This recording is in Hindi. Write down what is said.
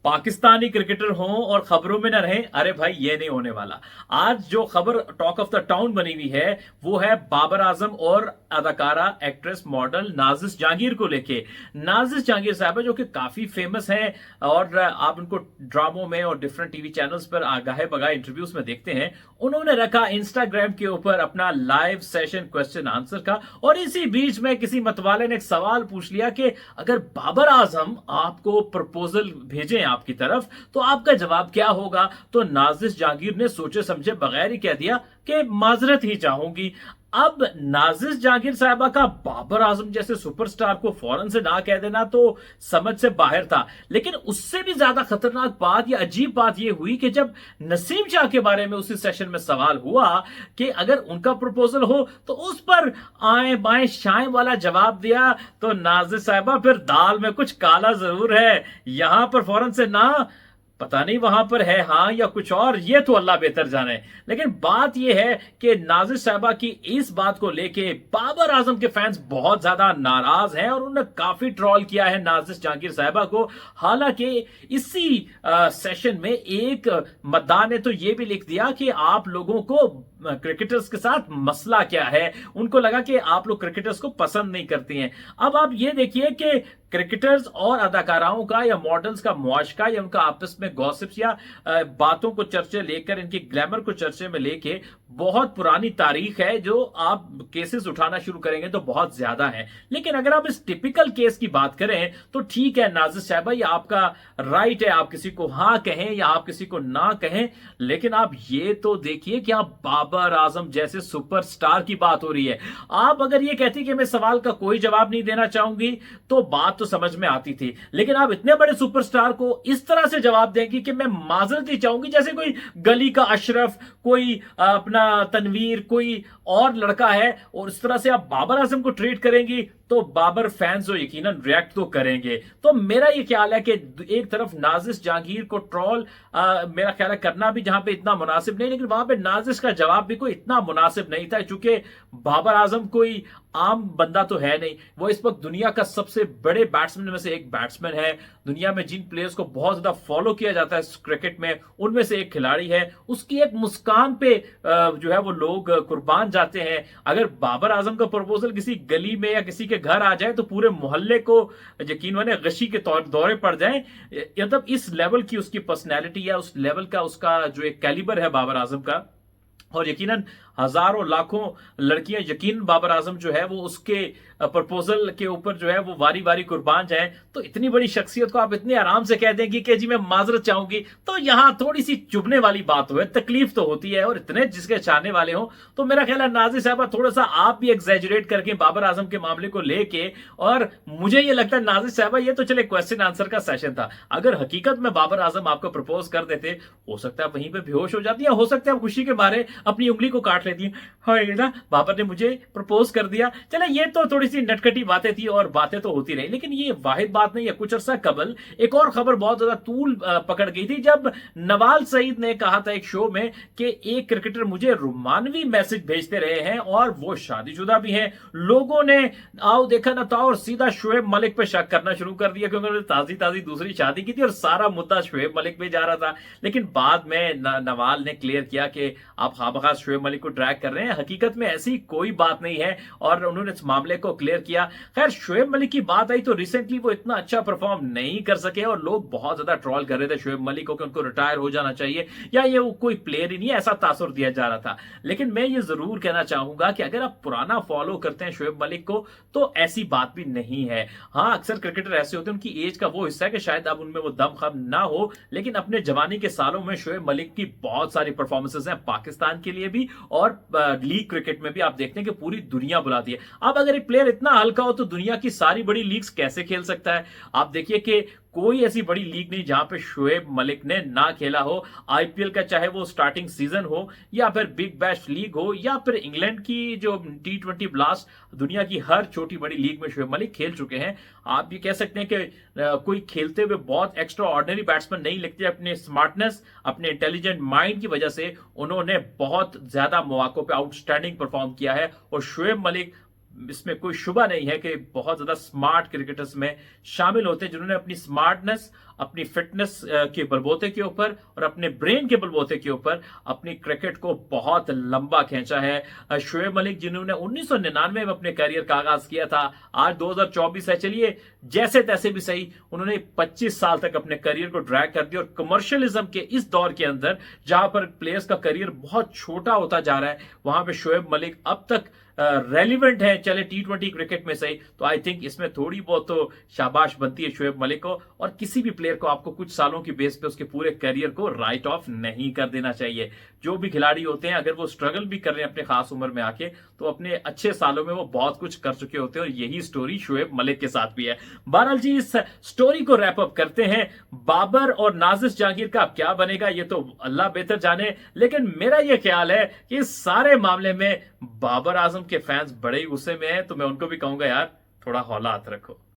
पाकिस्तानी क्रिकेटर हों और खबरों में न रहें, अरे भाई ये नहीं होने वाला। आज जो खबर टॉक ऑफ द टाउन बनी हुई है वो है बाबर आजम और अदाकारा एक्ट्रेस मॉडल नाजिश जहांगीर को लेके। नाजिश जहांगीर साहब जो कि काफी फेमस हैं और आप उनको ड्रामों में और डिफरेंट टीवी चैनल्स पर आगाहे बगाहे इंटरव्यूज में देखते हैं। उन्होंने रखा इंस्टाग्राम के ऊपर अपना लाइव सेशन क्वेश्चन आंसर का, और इसी बीच में किसी मतवाले ने एक सवाल पूछ लिया कि अगर बाबर आजम आपको प्रपोजल भेजें आपकी तरफ तो आपका जवाब क्या होगा। तो नाजिश जहांगीर ने सोचे समझे बगैर ही कह दिया कि माजरत ही चाहूंगी। अब नाजिश जहांगीर साहबा का बाबर आजम जैसे सुपरस्टार को फौरन से ना कह देना तो समझ से बाहर था, लेकिन उससे भी ज्यादा खतरनाक बात या अजीब बात यह हुई कि जब नसीम शाह के बारे में उसी सेशन में सवाल हुआ कि अगर उनका प्रपोजल हो तो उस पर आए बाएं शाएं वाला जवाब दिया, तो नाजिश साहबा फिर दाल में कुछ काला जरूर है। यहां पर फौरन से ना, पता नहीं वहां पर है हां या कुछ और, ये तो अल्लाह बेहतर जाने। लेकिन बात यह है कि नाजिश साहबा की इस बात को लेके बाबर आजम के फैंस बहुत ज्यादा नाराज हैं और उन्होंने काफी ट्रोल किया है नाजिश जहांगीर साहबा को। हालांकि इसी सेशन में एक मतदान ने तो यह भी लिख दिया कि आप लोगों को क्रिकेटर्स के साथ मसला क्या है। उनको लगा कि आप लोग क्रिकेटर्स को पसंद नहीं करती हैं। अब आप ये देखिए कि क्रिकेटर्स और अदाकाराओं का या मॉडल्स का मुआशका या उनका आपस में गॉसिप्स या बातों को चर्चे लेकर, इनकी ग्लैमर को चर्चे में लेके बहुत पुरानी तारीख है। जो आप केसेस उठाना शुरू करेंगे तो बहुत ज्यादा है। लेकिन अगर आप इस टिपिकल केस की बात करें तो ठीक है नाजिश साहबा, ये आपका राइट है, आप किसी को हाँ कहें या आप किसी को ना कहें। लेकिन आप ये तो देखिए कि आप बाबर आजम जैसे सुपरस्टार की बात हो रही है। आप अगर ये कहती कि मैं सवाल का कोई जवाब नहीं देना चाहूंगी तो बात तो समझ में आती थी, लेकिन आप इतने बड़े सुपरस्टार को इस तरह से जवाब देंगी कि मैं माजरत ही चाहूंगी, जैसे कोई गली का अशरफ, कोई अपना तनवीर, कोई और लड़का है, और इस तरह से आप बाबर आजम को ट्रीट करेंगी तो बाबर फैंस जो यकीनन रिएक्ट तो करेंगे। तो मेरा ये ख्याल है कि एक तरफ नाजिश जहांगीर को ट्रोल मेरा ख्याल है करना भी जहां पे इतना मुनासिब नहीं, लेकिन वहां पे नाजिश का जवाब भी कोई इतना मुनासिब नहीं था, क्योंकि बाबर आजम कोई आम बंदा तो है नहीं। वो इस वक्त दुनिया का सबसे बड़े बैट्समैन में से एक बैट्समैन है। दुनिया में जिन प्लेयर्स को बहुत ज्यादा फॉलो किया जाता है क्रिकेट में उनमें से एक खिलाड़ी है। उसकी एक मुस्कान पे जो है वो लोग कुर्बान जाते हैं। अगर बाबर आजम का प्रपोजल किसी गली में या किसी के घर आ जाए तो पूरे मोहल्ले को यकीन माने गशी के दौरे पड़ जाए। मतलब इस लेवल की उसकी पर्सनैलिटी या उस लेवल का उसका जो एक कैलिबर है बाबर आजम का, और यकीनन हजारों लाखों लड़कियां यकीन बाबर आजम जो है वो उसके प्रपोजल के ऊपर जो है वो वारी वारी कुर्बान जाए। तो इतनी बड़ी शख्सियत को आप इतने आराम से कह देंगे कि जी मैं माजरत चाहूंगी, तो यहां थोड़ी सी चुभने वाली बात हो, तकलीफ तो होती है। और इतने जिसके चाहने वाले हो तो मेरा ख्याल है नाजिश साहबा थोड़ा सा आप भी एग्जैजुरेट करके बाबर आजम के मामले को लेके, और मुझे ये लगता है नाजिश साहबा ये तो चले क्वेश्चन आंसर का सेशन था, अगर हकीकत में बाबर आजम आपको प्रपोज कर देते हो सकता है वहीं पर बेहोश हो जाती है, हो सकता है खुशी के मारे अपनी उंगली को काट लेती है, हाँ ना बाबर ने मुझे प्रपोज कर दिया। चले ये तो थोड़ी सी नटखटी बातें थी और बातें तो होती रही, लेकिन ये वाहिद बात नहीं है। कुछ अरसा कबल एक और खबर बहुत ज्यादा तूल पकड़ गई थी, जब नवाल सईद ने कहा था एक शो में कि एक क्रिकेटर मुझे रोमानवी मैसेज भेजते रहे हैं और वो शादीशुदा भी हैं। लोगों ने आओ देखा ना था और सीधा शुएब मलिक पे शक करना शुरू कर दिया, क्योंकि उन्होंने ताजी ताजी दूसरी शादी की थी और सारा मुद्दा शुएब मलिक पे जा रहा था। लेकिन बाद में नवाल ने क्लियर किया कि आप खामखास शुएब मलिक को ड्रैग कर रहे हैं, हकीकत में ऐसी कोई बात नहीं है, और उन्होंने इस मामले को क्लियर किया। खैर शुएब मलिक की बात आई तो रिसेंटली वो इतना अच्छा परफॉर्म नहीं कर सके और लोग बहुत ज्यादा ट्रोल कर रहे थे शुएब मलिक को कि उनको रिटायर हो जाना चाहिए या ये वो कोई प्लेयर ही नहीं है, ऐसा तासुर दिया जा रहा था। लेकिन मैं ये जरूर कहना चाहूंगा कि अगर आप पुराना फॉलो करते हैं शुएब मलिक को तो ऐसी बात भी नहीं है। हाँ अक्सर क्रिकेटर ऐसे होते हैं उनकी एज का वो हिस्सा है कि शायद अब उनमें वो दम खम ना हो, लेकिन अपने जवानी के सालों में शुएब मलिक की बहुत सारी परफॉर्मेंसेस हैं पाकिस्तान के लिए भी और लीग क्रिकेट में भी। आप देखते हैं कि पूरी दुनिया बुलाती है। अब अगर एक प्लेयर इतना हल्का हो तो दुनिया की सारी बड़ी लीग्स कैसे खेल सकता है। आप देखिए कि कोई ऐसी बड़ी लीग नहीं जहां पे शुएब मलिक ने ना खेला हो। आईपीएल का चाहे वो स्टार्टिंग सीजन हो या फिर बिग बैश लीग हो या फिर इंग्लैंड की जो T20 ब्लास्ट, दुनिया की हर छोटी बड़ी लीग में शुएब मलिक खेल चुके हैं। आप ये कह सकते हैं कि कोई खेलते हुए बहुत एक्स्ट्रा ऑर्डिनरी बैट्समैन नहीं लगते। अपने स्मार्टनेस, अपने इंटेलिजेंट माइंड की वजह से उन्होंने बहुत ज्यादा मौकों पे आउटस्टैंडिंग परफॉर्म किया है और शुएब मलिक इसमें कोई शुबा नहीं है कि बहुत ज्यादा स्मार्ट क्रिकेटर्स में शामिल होते हैं, जिन्होंने अपनी स्मार्टनेस, अपनी फिटनेस के बलबूते के ऊपर और अपने ब्रेन के बलबूते के ऊपर अपनी क्रिकेट को बहुत लंबा खींचा है। शोएब मलिक जिन्होंने 1999 में अपने करियर का आगाज किया था, आज 2024 है, चलिए जैसे तैसे भी सही, उन्होंने 25 साल तक अपने करियर को ड्रैग कर दिया। और कमर्शियलिज्म के इस दौर के अंदर जहां पर प्लेयर्स का करियर बहुत छोटा होता जा रहा है, वहां पे शोएब मलिक अब तक रेलिवेंट है, चले T20 क्रिकेट में सही। तो आई थिंक इसमें थोड़ी बहुत तो शाबाश बनती है शोएब मलिक को। और किसी भी प्लेयर को आपको कुछ सालों की बेस पे उसके पूरे करियर को राइट ऑफ नहीं कर देना चाहिए। जो भी खिलाड़ी होते हैं, अगर वो स्ट्रगल भी कर रहे हैं अपने खास उम्र में आके, तो अपने अच्छे सालों में वो बहुत कुछ कर चुके होते हैं। और यही स्टोरी शोएब मलिक के साथ भी है। बहरहाल जी, इस स्टोरी को रैप अप करते हैं। बाबर और नाजिश जहांगीर का अब क्या बनेगा ये तो अल्लाह बेहतर जाने, लेकिन मेरा ये ख्याल है कि इस सारे मामले में बाबर आजम के फैंस बड़े ही गुस्से में हैं। तो मैं उनको भी कहूंगा, यार थोड़ा हौला हाथ रखो।